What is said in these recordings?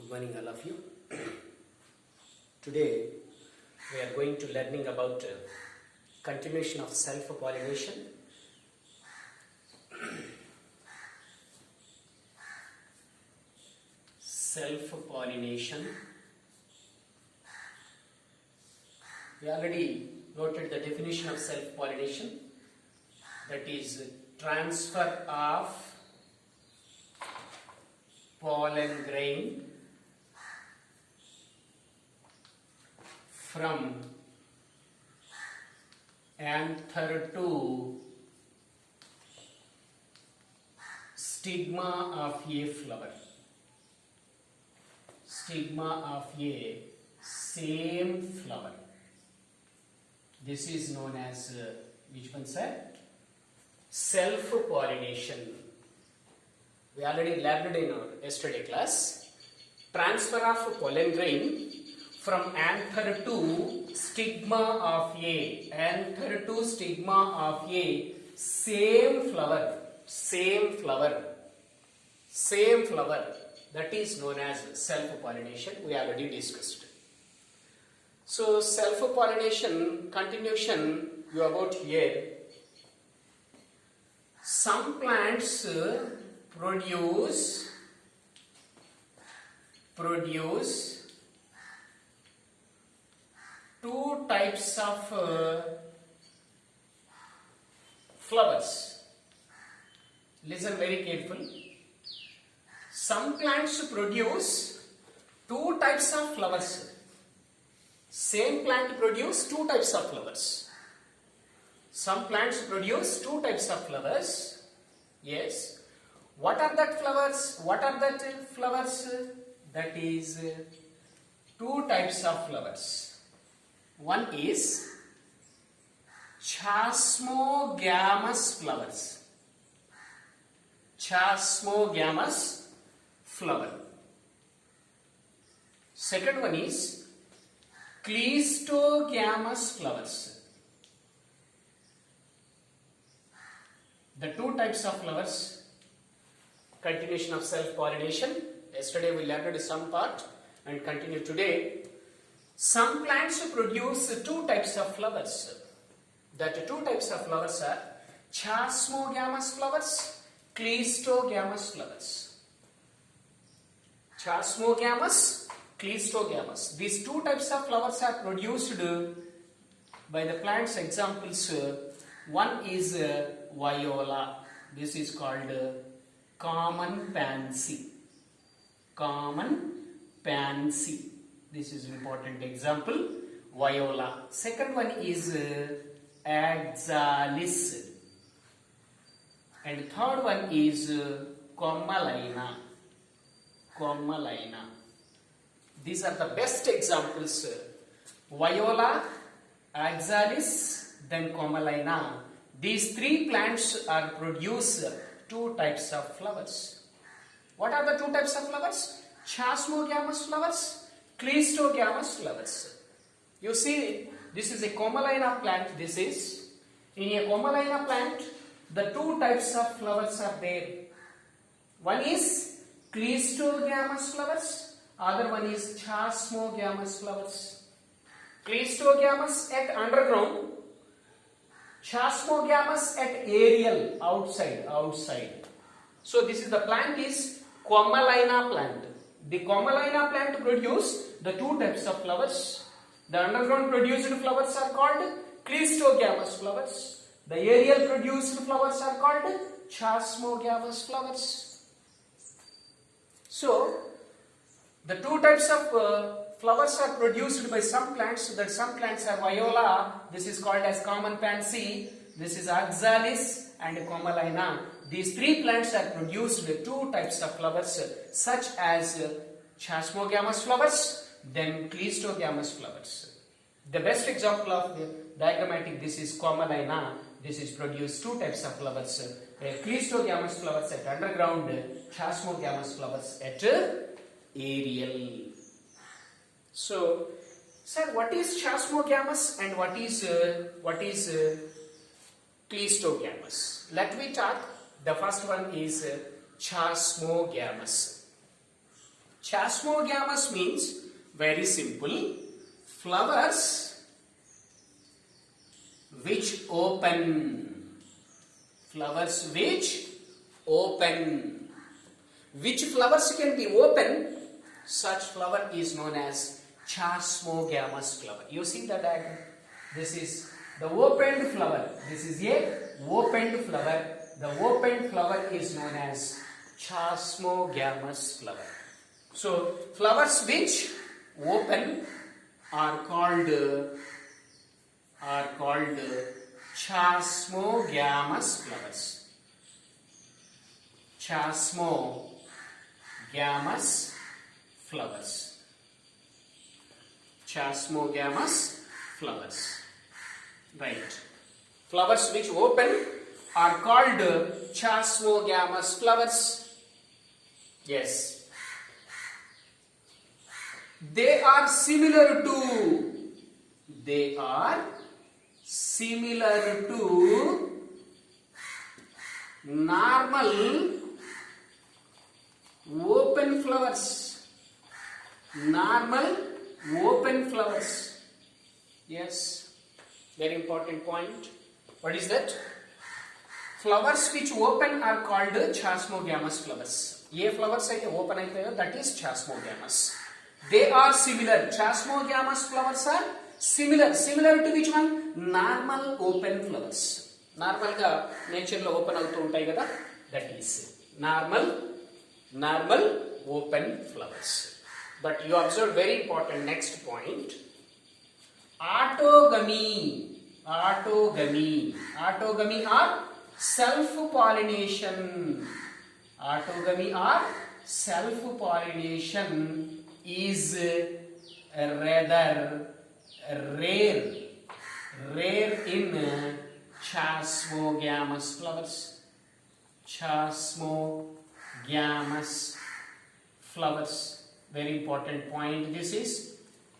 Good morning all of you. Today we are going to learning about continuation of self-pollination. Self-pollination. We already noted the definition of self-pollination, that is transfer of pollen grain from anther to stigma of a flower. Stigma of a same flower. This is known as which one, sir? Self-pollination. We already learned in our yesterday class. Transfer of pollen grain from anther to stigma of a. Anther to stigma of a same flower. Same flower. Same flower. That is known as self-pollination. We already discussed. So self-pollination continuation you about here. Some plants produce two types of flowers. Listen very carefully. Some plants produce two types of flowers. Same plant produce two types of flowers. Some plants produce two types of flowers. Yes. What are that flowers? What are that flowers? That is two types of flowers. One is chasmogamous flowers. Chasmogamous flower. Second one is cleistogamous flowers. The two types of flowers. Continuation of self-pollination. Yesterday we learned some part and continue today. Some plants produce two types of flowers. That two types of flowers are chasmogamous flowers, cleistogamous flowers. Chasmogamous, cleistogamous. These two types of flowers are produced by the plants. Examples, one is viola. This is called common pansy. Common pansy. This is an important example. Viola. Second one is Axalis. And third one is Commalina. Commalina. These are the best examples. Viola, Axalis, then Commalina. These three plants are produce two types of flowers. What are the two types of flowers? Chasmogamous flowers, cleistogamous flowers. You see, this is a Commalina plant. This is in a Commalina plant. The two types of flowers are there. One is cleistogamous flowers. Other one is chasmogamous flowers. Cleistogamous at underground. Chasmogamous at aerial, outside. So this is the plant is Commalina plant. The Commalina plant produce the two types of flowers. The underground produced flowers are called cleistogamous flowers. The aerial produced flowers are called chasmogamous flowers. So the two types of flowers are produced by some plants. That some plants are viola. This is called as common pansy. This is Axalis and Commalina. These three plants are produced with two types of flowers, such as chasmogamous flowers, then cleistogamous flowers. The best example of the diagrammatic, this is Commalina. This is produced two types of flowers, cleistogamous flowers at underground, chasmogamous flowers at aerial. So, sir, what is chasmogamous and what is cleistogamous? Let me talk. The first one is chasmogamous. Chasmogamous means very simple, flowers which open. Flowers which open. Which flowers can be open? Such flower is known as chasmogamous flower. You see the diagram? This is the opened flower. This is a opened flower. The opened flower is known as chasmogamous flower. So flowers which open are called chasmogamous flowers. Chasmogamous flowers. Chasmogamous flowers. Right. Flowers which open are called chasmogamous flowers. Yes. They are similar to normal open flowers. Normal open flowers. Yes, very important point. What is that? Flowers which open are called chasmogamous flowers. A flowers అయితే open అవుతాయో that is chasmogamous. They are similar. Chasmogamous flowers are similar. Similar to which one? Normal open flowers. Normal గా nature లో open అవుతూ ఉంటాయి కదా, that is normal open flowers. But you observe very important next point. Autogamy are self-pollination. Autogamy or self-pollination is rather rare in chasmogamous flowers. Chasmogamous flowers. Very important point this is.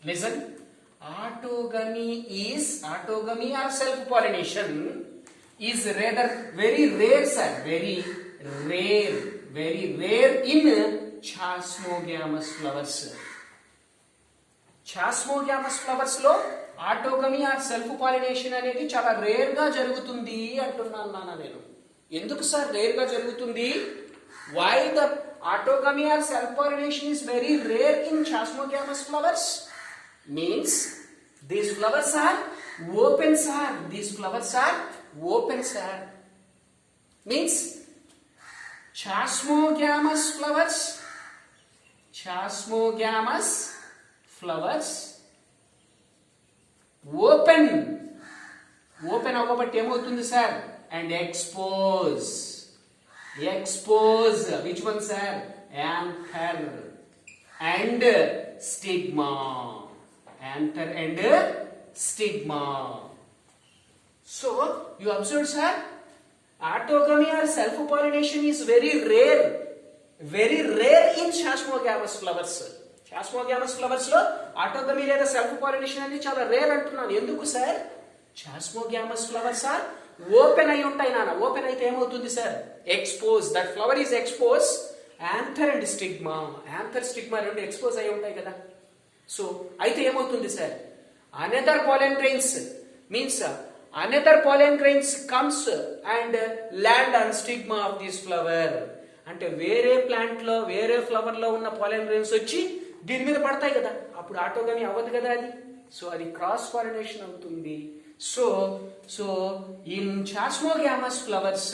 Listen. Autogamy or self-pollination is rather very rare, sir. Very rare in chasmogamous flowers. Chasmogamous flowers లో ఆటోగమీ or self pollination అనేది చాలా rare గా జరుగుతుంది అంటున్నాను నాన్న నేను. ఎందుకు sir rare గా జరుగుతుంది? Why the autogamy or self pollination is very rare in chasmogamous flowers? Means these flowers are open, sir. These flowers are open, sir. Means chasmogamous flowers open అవ్వబట్టి ఏమవుతుంది sir? And expose which one, sir? Anther and stigma. Anther and stigma. So you observe, sir, autogamy or self pollination is very rare in chasmogamous flowers. Chasmogamous flowers లో autogamy లేదా self pollination అనేది చాలా rare అంటున్నాను. ఎందుకు sir? Chasmogamous flowers are open అయి ఉంటాయి నాన్న. Open అయితే ఏమవుతుంది sir? Expose. That flower is expose. Anther and stigma. Anther stigma రెండు ఎక్స్పోజ్ అయి ఉంటాయి కదా. సో అయితే ఏమవుతుంది sir? Another pollen grains means another pollen grains comes and land on stigma of this flower. అంటే వేరే ప్లాంట్ లో వేరే ఫ్లవర్ లో ఉన్న పాలెన్ గ్రెయిన్స్ వచ్చి దీని మీద పడతాయి కదా, అప్పుడు ఆటోగమీ అవ్వదు కదా అది. సో అది క్రాస్ పాలినేషన్ అవుతుంది. So in chasmogamous flowers,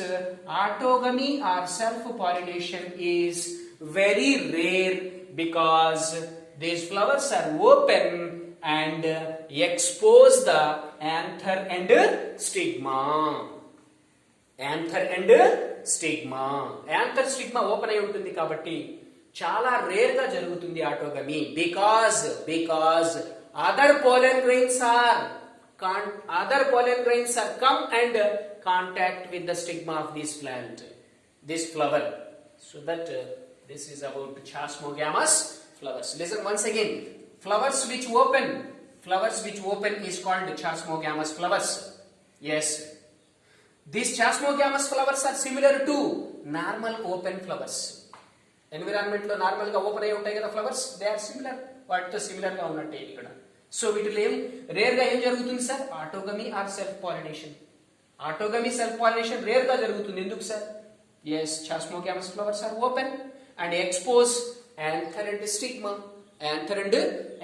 autogamy or self-pollination is very rare because these flowers are open and expose the anther and stigma. Anther stigma open అయి ఉంటుంది కాబట్టి చాలా రేర్ గా జరుగుతుంది ఆటోగమీ. because other pollen grains are come and contact with the stigma of this plant, this flower. So that this is about chasmogamous flowers. Listen once again. Flowers which open is called chasmogamous flowers. Yes. These chasmogamous flowers are similar to normal open flowers. Environment లో normal గా open అయి ఉంటాయి కదా flowers, they are similar, వాటితో similar గా ఉన్నట్టే ఇక్కడ. So వీటిలో రేర్ గా ఏం జరుగుతుంది sir? Autogamy or self pollination. Autogamy self pollination rare గా జరుగుతుంది. ఎందుకు sir? Yes, chasmogamous flowers are open and expose anther and stigma.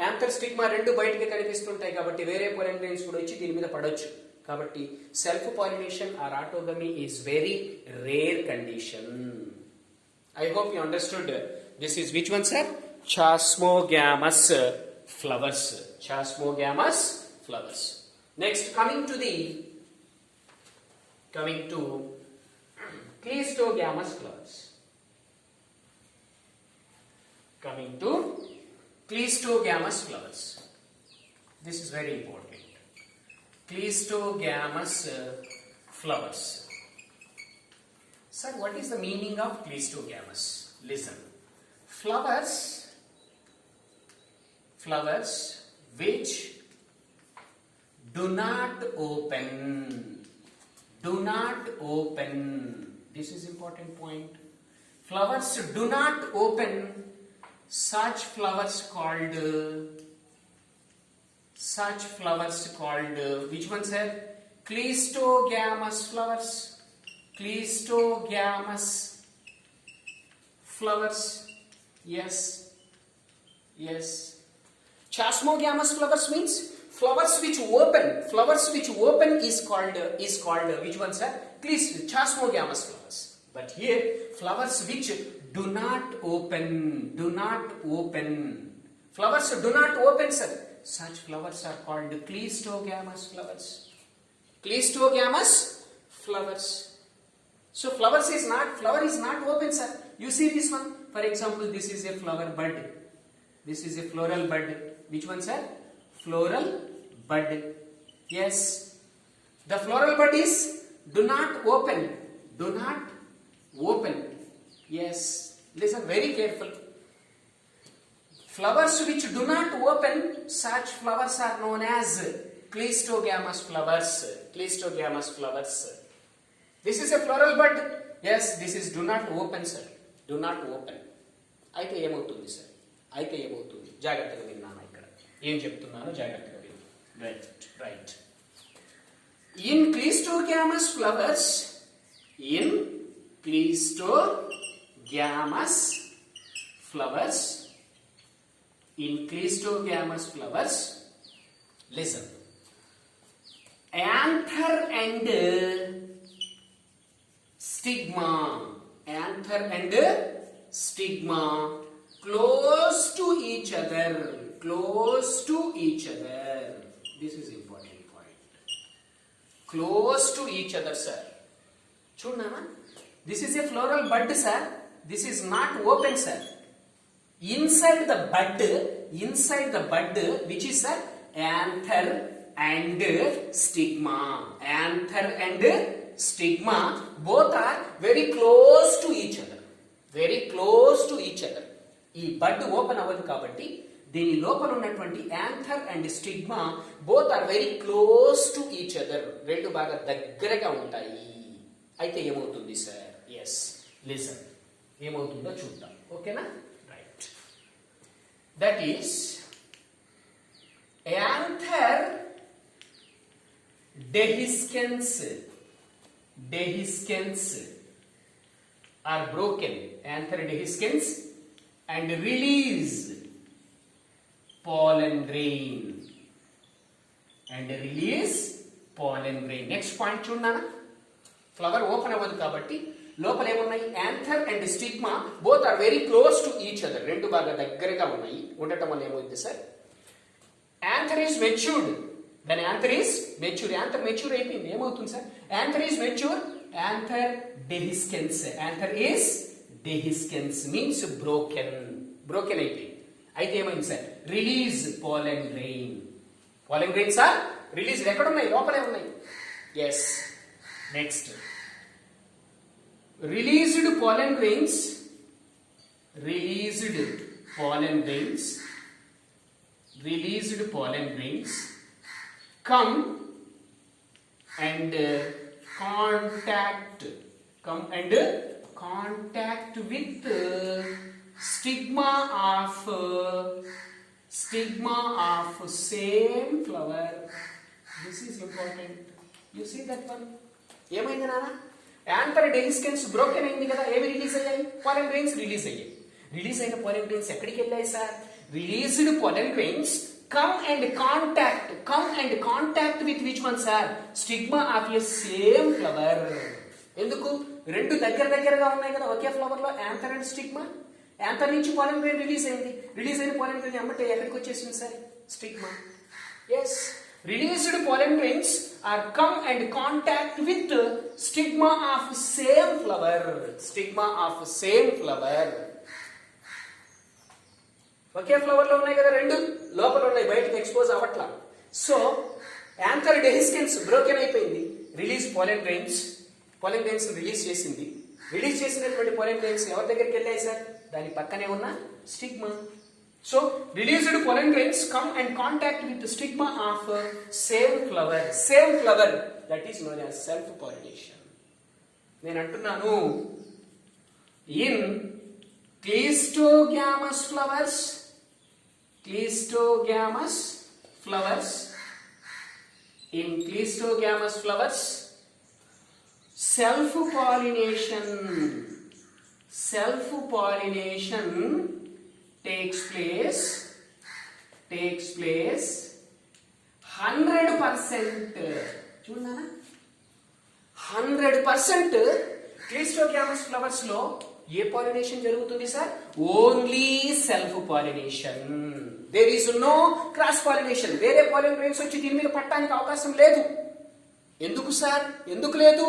Anther stigma రెండు బయటికి కనిపిస్తుంటాయి కాబట్టి వేరే పోలెన్ గ్రెయిన్స్ కూడా వచ్చి దీని మీద పడొచ్చు. కాబట్టి self pollination or autogamy is very rare condition. I hope you understood. This is which one, sir? Chasmogamous flowers. Chasmogamous flowers. Next, coming to Cleistogamous flowers. Coming to Cleistogamous flowers. This is very important. Cleistogamous flowers. Sir, what is the meaning of cleistogamous? Listen. Flowers which do not open. This is important point. Flowers do not open. Such flowers called which one, sir? Cleistogamous flowers. Cleistogamous flowers. Yes. Chasmogamous flowers means flowers which open. Flowers which open is called which one, sir? Chasmogamous flowers. But here flowers which do not open. Flowers do not open, sir. Such flowers are called Cleistogamous flowers. So flower is not open, sir. You see this one, for example, this is a flower bud. This is a floral bud. Which one, sir? Floral bud. Yes. The floral bud is do not open. Yes. Listen very careful. Flowers which do not open, such flowers are known as Cleistogamous flowers. This is a floral bud. Yes, this is do not open, sir. Do not open. అయితే ఏమవుతుంది sir? జాగ్రత్తగా విన్నాను ఇక్కడ ఏం చెప్తున్నానో జాగ్రత్తగా విన్నాను. Right. In Cleistogamous flowers, listen. Anther and stigma close to each other. This is important point. Close to each other, sir. Chudana, this is a floral bud, sir. This is not open, sir. Inside the bud, which is, sir, anther and stigma, both are very close to each other. ఈ బడ్ open అవ్వదు కాబట్టి దీని లోపల ఉన్నటువంటి anther and stigma both are very close to each other. రెండు బాగా దగ్గరగా ఉంటాయి. అయితే ఏమవుతుంది సార్? ఎస్, లిసన్, ఏమవుతుందో చూద్దాం. ఓకేనా? Right. That is anther dehiscence are broken. Anther dehiscence and release pollen grain. Next point చూడనా? ఫ్లవర్ ఓపెన్ అవ్వదు కాబట్టి లోపల ఏమున్నాయి? Anther and stigma both are very close to each other. రెండు బాగా దగ్గరగా ఉన్నాయి. ఉండటం వల్ల ఏమవుతుంది sir? Anther is matured. Then anther is mature. Anther mature అయిపోయింది. ఏమవుతుంది sir? Anther is mature. Anther dehiscence means broken అయిపోయింది. అయితే ఏమైంది sir? Release pollen grains are released. ఎక్కడ ఉన్నాయి? లోపలే ఉన్నాయి. Yes. Next, released pollen grains come and contact with stigma of same flower. This is important. You see that one? ఏమైంది నాన్న? Anther dehiscence broken అయింది కదా, ఏవి రిలీజ్ అయ్యాయి? పాలెన్ గ్రెయిన్స్ రిలీజ్ అయ్యాయి. రిలీజ్ అయిన పాలెన్ గ్రెయిన్స్ ఎక్కడికి వెళ్ళాయి sir? Released pollen grains come and contact with which one sir? Stigma of a same flower. ఎందుకు? రెండు దగ్గరగా ఉన్నాయి కదా ఒకే ఫ్లవర్ లో, యాంథర్ అండ్ స్టిగ్మా. యాంథర్ నుంచి పాలెన్ గ్రెయిన్ రిలీజ్ అయింది. రిలీజ్ అయిన పాలెన్ గ్రెయిన్ అమ్మటే ఎక్కడికి వచ్చేసింది sir? Stigma. yes, released pollen grains are come and contact with stigma of same flower. Stigma of same flower. ఒకే ఫ్లవర్ లో ఉన్నాయి కదా, రెండు లోపల ఉన్నాయి, బయటకు ఎక్స్పోజ్ అవ్వట్లా. సో యాంథర్ డెహిస్కెన్స్ బ్రోకెన్ అయిపోయింది. రిలీజ్ పాలెన్ గ్రెయిన్స్ రిలీజ్ చేసింది. రిలీజ్ చేసినటువంటి పాలెన్ గ్రెయిన్స్ ఎవరి దగ్గరికి వెళ్ళాయి సార్? దాని పక్కనే ఉన్న stigma. So released pollen grains come and contact with stigma of same flower that is known as self pollination. నేను అంటున్నాను, in cleistogamous flowers self pollination takes place 100%. చూడనా, 100% క్లీస్టోగ్యామస్ ఫ్లవర్స్ లో ఏ పాలినేషన్ జరుగుతుంది sir? Only self pollination. There is no cross pollination. వేరే pollen grains వచ్చి దీని మీద పట్టడానికి అవకాశం లేదు. ఎందుకు సార్? ఎందుకు లేదు?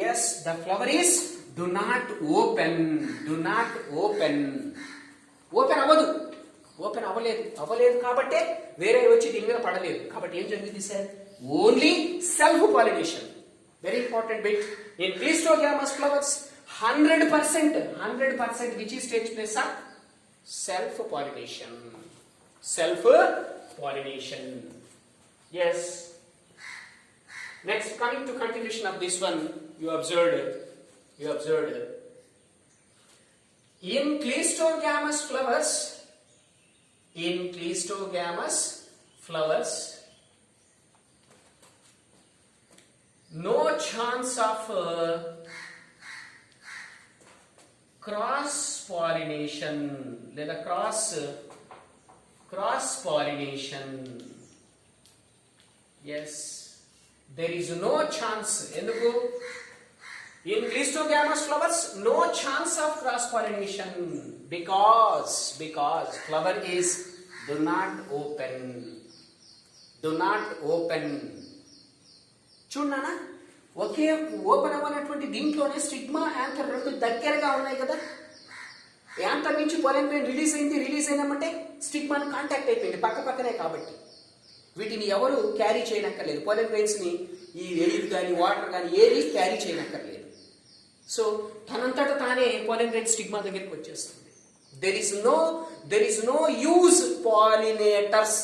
Yes, the flower is do not open అవ్వలేదు కాబట్టి వేరే వచ్చి దీని మీద పడలేదు. కాబట్టి ఏం జరిగింది sir? Only self pollination. Very important bit. In cleistogamous flowers 100% which is takes place of self pollination. Yes. Next, coming to continuation of this one, you observed in cleistogamous flowers no chance of cross pollination లేదా cross pollination. yes, there is no chance. ఎందుకు? in cleistogamous flowers no chance of cross pollination because flower is do not open. చూడనా, ఒకే open అవ్వనటువంటి దీంట్లోనే stigma anther రెండు దగ్గరగా ఉన్నాయి కదా. Anther నుంచి pollen grain release అయినామంటే స్టిగ్మాను contact అయిపోయింది, పక్కనే కాబట్టి వీటిని ఎవరు క్యారీ చేయనక్కర్లేదు. పాలెన్ గ్రెయిన్స్ ని ఈ ఎయిర్ కానీ వాటర్ కానీ ఏది క్యారీ చేయనక్కర్లేదు. సో తనంతట తానే పాలెన్ గ్రెయిన్ స్టిగ్మా దగ్గరికి వచ్చేస్తుంది. there is no use pollinators,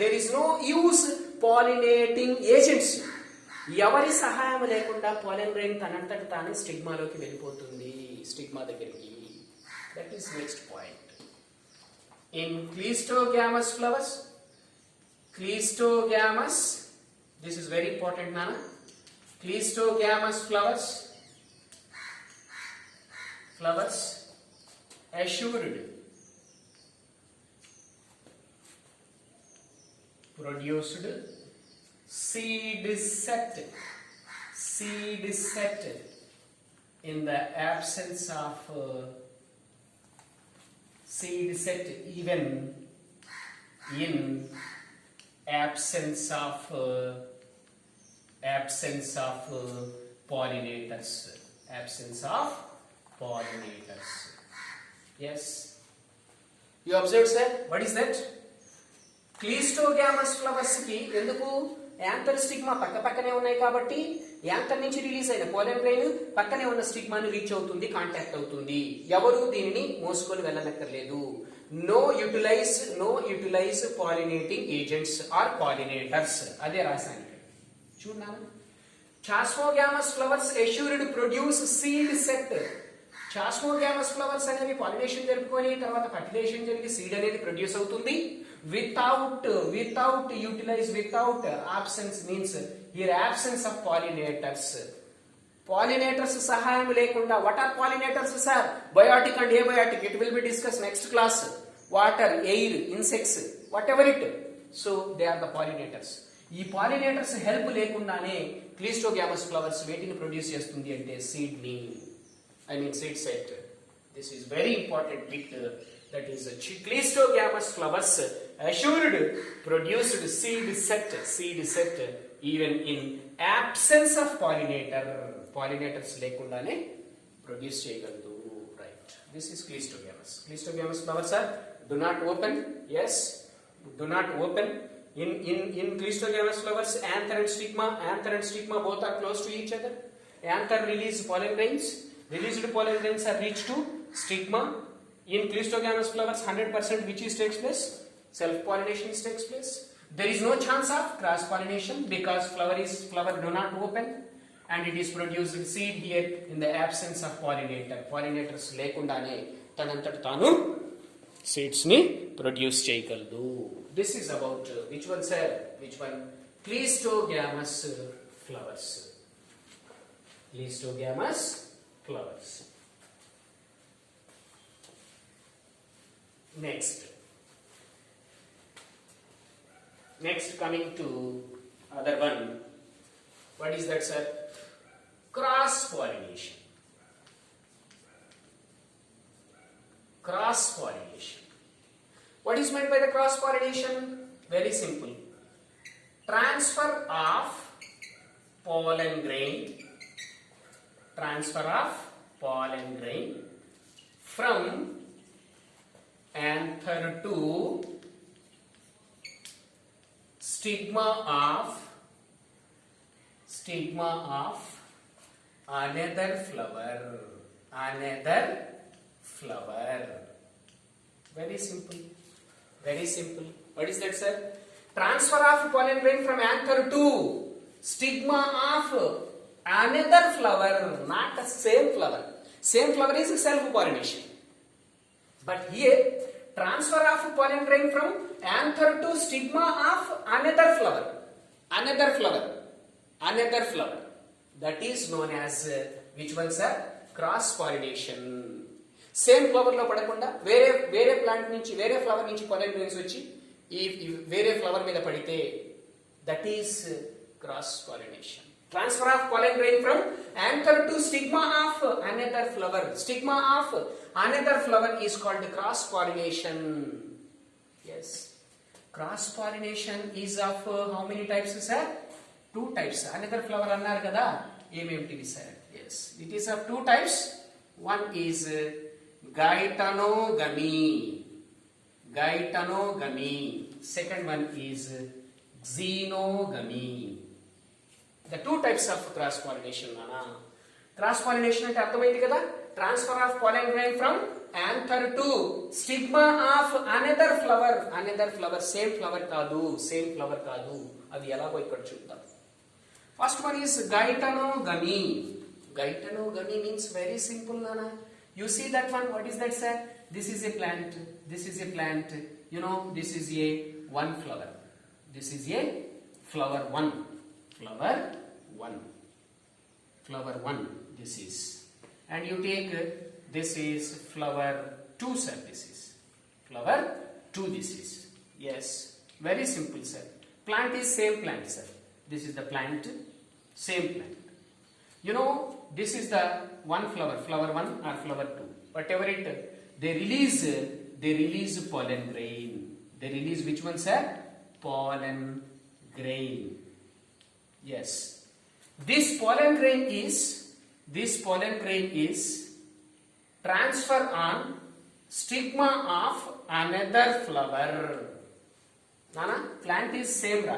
there is no use pollinating agents. ఎవరి సహాయం లేకుండా పాలెన్ గ్రెయిన్ తనంతట తానే స్టిగ్మాలోకి వెళ్ళిపోతుంది, స్టిగ్మా దగ్గరికి. That is next point. In cleistogamous flowers, this is very important nana. Cleistogamous flowers assured produced seed set in the absence of seed set, even in absence of pollinators. Yes, you observed sir. What is that? Cleistogamous flowers ki enduku anther stigma పక్కనే ఉన్నాయి కాబట్టి anther నుంచి release అయిన pollen grain పక్కనే ఉన్న స్టిగ్మాను reach అవుతుంది, contact అవుతుంది. ఎవరు దీనిని మోసుకొని వెళ్ళనక్కర్లేదు. No utilize pollinating agents or pollinators. అదే రాశాను చూడనా. Chasmogamous flowers assured produce seed set. చాస్మోగామస్ ఫ్లవర్స్ అనేవి పాలినేషన్ జరుపుకొని తర్వాత ఫర్టిలైజేషన్ జరిగి సీడ్ అనేది ప్రొడ్యూస్ అవుతుంది without absence means here absence of pollinators సహాయం లేకుండా. What are pollinators sir? Biotic and abiotic. It will be discuss next class. Water, air, insects, whatever it. So they are the pollinators. ఈ pollinators help లేకుండానే క్లీస్టోగామస్ flowers వేటిని produce చేస్తుంది అంటే seed ని, seed set. This is very important bit, that is Cleistogamous flowers assured produced seed set even in absence of pollinators lekundane produce cheyagalaru, right? This is Cleistogamous flowers are do not open. Yes, do not open. In Cleistogamous flowers, anther and stigma both are close to each other. Anther release pollen grains. Released pollen grains are reached to stigma. In Cleistogamous flowers, 100% which takes place? Self-pollination takes place. There is no chance of cross-pollination because flower do not open and it is produced seed here in the absence of pollinator. Pollinators lekundane tanantata tanu seeds ni produce cheyagaladu. This is about which one sir? Which one? Cleistogamous flowers. Cleistogamous flowers. Next coming to other one. What is that sir? Cross pollination. What is meant by the cross pollination? Very simple. Transfer of pollen grain from anther to stigma of another flower. Very simple. What is that sir? Transfer of pollen grain from anther to stigma of another flower, not the same flower. Same flower is self-pollination. But here, transfer of pollen grain from anther to stigma of another flower. That is known as which one sir? Cross-pollination. Same flower lo padakunda వేరే plant నుంచి వేరే flower నుంచి pollen grains వచ్చి ఈ వేరే flower మీద పడితే that is cross-pollination. Transfer of pollen grain from anther to stigma of another flower. Stigma of another flower is called cross-pollination. Yes. Cross-pollination is of how many types, sir? 2 types. Another flower annar kada? Ememtivi, sir? Yes. It is of 2 types. One is Geitonogamy. Second one is Xenogamy. The 2 types of cross-pollination. Cross-pollination ante arthamaindi kada? Transfer of pollen grain from anther to stigma of another flower. Same flower kaadu. Adi elago ikkada chuddam. First one is Geitonogamy. Geitonogamy means very simple nana. You see that one? What is that sir? This is a plant. You know, this is a one flower. This is a flower 1. Flower 1 this is, and you take this is flower 2 sir. This is flower 2. This is, yes, very simple sir. Plant is same plant sir. This is the plant, same plant. You know, this is the one flower 1 or flower 2, whatever it, they release pollen grain. They release which one sir? Pollen grain. Yes, this pollen grain is transfer on stigma of another flower. Nana, plant is same ra.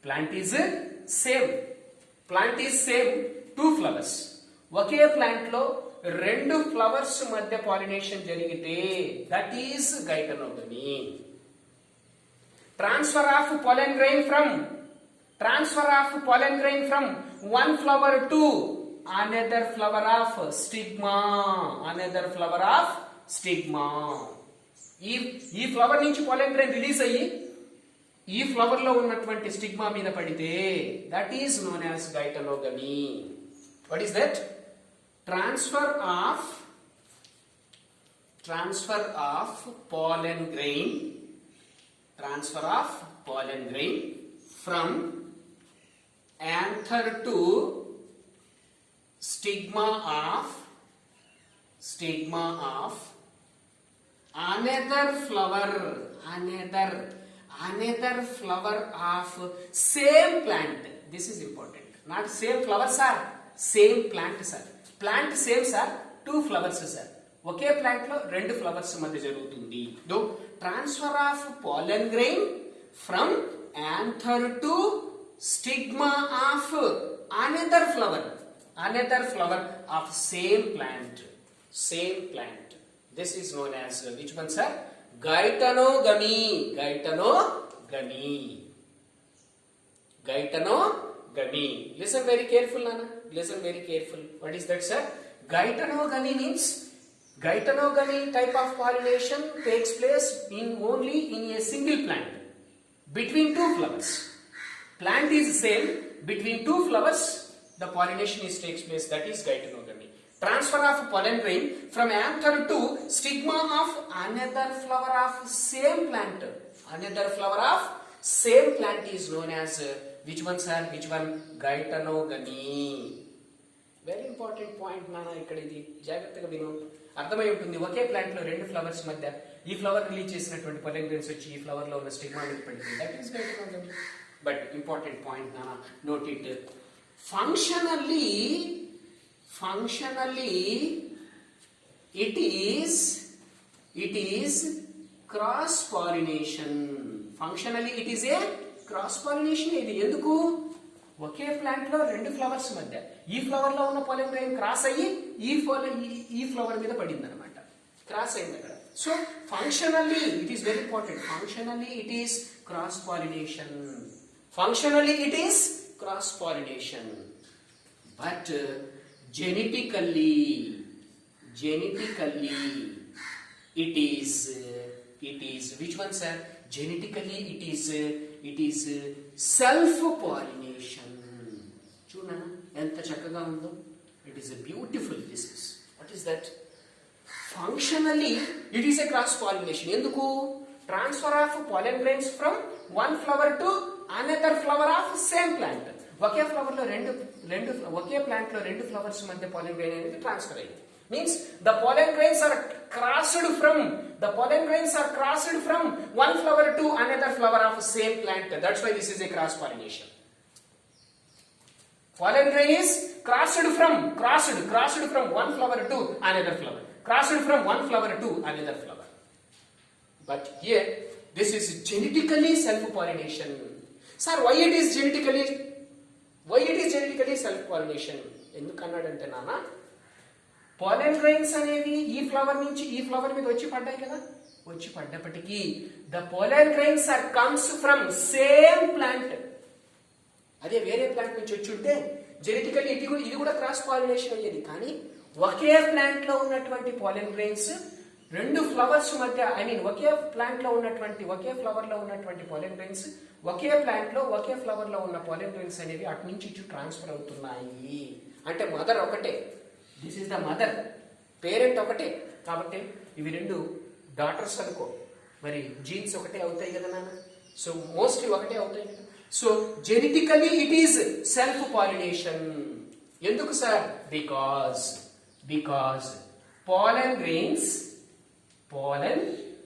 Plant is same. 2 flowers. ఒకే plant లో 2 flowers మధ్య pollination జరిగితే that is geitonogamy. Transfer of pollen grain from one flower to another flower of stigma, another flower of stigma. ఈ flower నుంచి pollen grain release అయ్యి ఈ flower లో ఉన్నటువంటి స్టిగ్మా మీద పడితే that is known as geitonogamy. What is that? Transfer of pollen grain from anther to stigma of another flower of same plant. This is important. Not same flower sir, same plant sir. Plant same sir, two flowers sir. Okay plant లో రెండు flowers మధ్య జరుగుతుంది. Transfer of pollen grain from anther to stigma of another flower of same plant. This is known as which one sir? Geitonogamy. Listen very careful Nana, listen very careful. What is that sir? Geitonogamy means Geitonogamy type of pollination takes place only in a single plant between two flowers. Plant is same, between two flowers the pollination takes place. That is Geitonogamy. Transfer of pollen grain from anther to stigma of another flower of same plant. Is known as which one sir? Which one? Geitonogamy. Very important point నాన్న. ఇక్కడ ఇది జాగ్రత్తగా విను, అర్థమై ఉంటుంది. ఒకే plant లో రెండు flowers మధ్య ఈ ఫ్లవర్ రిలీజ్ చేసినటువంటి pollen grains వచ్చి ఈ ఫ్లవర్ లో ఉన్న స్టిగ్మా మీద పడుతుంది. That is geitonogamy. But important point నాన్న, note it. Functionally it is cross pollination. Functionally it is a cross pollination. ఇది ఎందుకు? ఒకే ప్లాంట్ లో రెండు ఫ్లవర్స్ మధ్య ఈ ఫ్లవర్ లో ఉన్న pollen grain క్రాస్ అయ్యి ఈ ఫ్లవర్ మీద పడింది అనమాట, క్రాస్ అయింది అక్కడ. So functionally it is very important. Functionally it is cross pollination. But genetically it is which one sir? Genetically it is self pollination. చూడనా ఎంత చక్కగా ఉందో. It is a beautiful disease. What is that? Functionally it is a cross pollination. ఎందుకు? Transfer of pollen grains from one flower to another flower of same plant. Okay flower లో ఒకే plant లో రెండు flowers మధ్య pollen grain అనేది transfer అయ్యింది. Means the pollen grains are crossed from one flower to another flower of same plant. That's why this is a cross pollination. Pollen grain is crossed from one flower to another flower. But here this is genetically self pollination. Sir, why it is genetically self pollination? ఎందుకన్నాడంటే నాన్న, pollen grains అనేవి ఈ flower నుంచి ఈ flower మీద వచ్చి పడ్డాయి కదా, వచ్చి పడ్డప్పటికీ the pollen grains are comes from same plant. అదే వేరే ప్లాంట్ నుంచి వచ్చి ఉంటే జెనెటికల్లీ ఇది కూడా క్రాస్ పాలినేషన్ అయ్యేది. కానీ ఒకే ప్లాంట్ లో ఉన్నటువంటి pollen grains రెండు ఫ్లవర్స్ మధ్య ఒకే ప్లాంట్ లో ఉన్నటువంటి ఒకే ఫ్లవర్ లో ఉన్నటువంటి pollen grains ఒకే ప్లాంట్ లో ఒకే ఫ్లవర్ లో ఉన్న pollen grains అనేవి అటు నుంచి ఇటు ట్రాన్స్ఫర్ అవుతున్నాయి. అంటే మదర్ ఒకటే, this is the mother, parent ఒకటే. కాబట్టి ఇవి రెండు డాటర్స్ అనుకో, మరి జీన్స్ ఒకటే అవుతాయి కదా నాన్న. సో మోస్ట్లీ ఒకటే అవుతాయి కదా. So genetically it is self pollination. ఎందుకు sir? Because pollen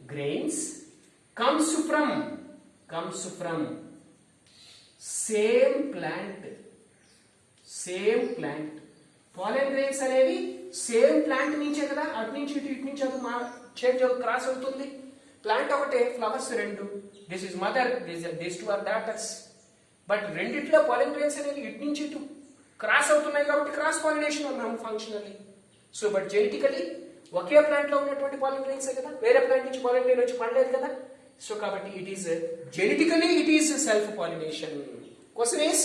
grains comes from same plant. pollen grains అనేవి సేమ్ ప్లాంట్ నుంచే కదా, అటు నుంచి ఇటు నుంచి అది చేంజ్ క్రాస్ అవుతుంది. ప్లాంట్ ఒకటే, ఫ్లవర్స్ రెండు. This is mother, this two are daughters. But రెండిట్లో pollen grains అనేవి ఇటు నుంచి ఇటు క్రాస్ అవుతున్నాయి కాబట్టి క్రాస్ పాలినేషన్ అన్నాము functionally. So but genetically okay plant లో ఉన్నటువంటి pollen grains కదా, వేరే ప్లాంట్ నుంచి pollen grain వచ్చి పడలేదు కదా. సో కాబట్టి it is genetically it is self pollination. Question is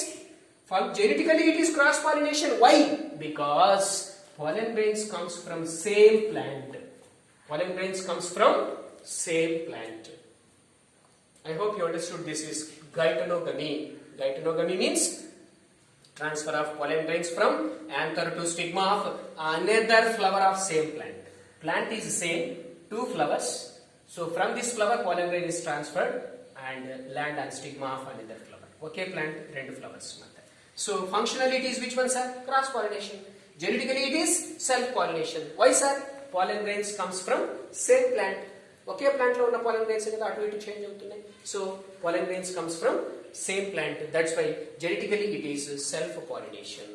Genetically it is cross pollination. Why? Because pollen grains comes from same plant. Pollen grains comes from same plant. I hope you understood this is geitonogamy. Geitonogamy means transfer of pollen grains from anther to stigma of another flower of same plant. Plant is same, two flowers. So from this flower pollen grain is transferred and land on stigma of another flower. Okay, plant rendu flowers. So functionally it is which one, sir? Cross pollination. Genetically it is self pollination. Why, sir? Pollen grains comes from same plant. Okay, plant lo unna pollen grains anedi atu itu change avutunnayi. So pollen grains comes from same plant. That's why genetically it is self pollination.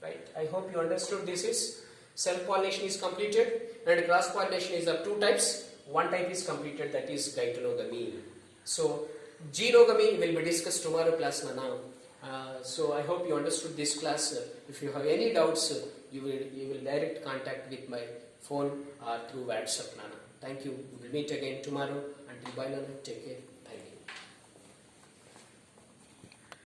Right? I hope you understood this is self pollination is completed and cross pollination is of two types. One type is completed, that is geitonogamy. So genogamy will be discussed tomorrow class, Nana. So I hope you understood this class. If you have any doubts, you will direct contact with my phone or through WhatsApp, Nana. Thank you. We will meet again tomorrow. Until bye, Nana. Take care.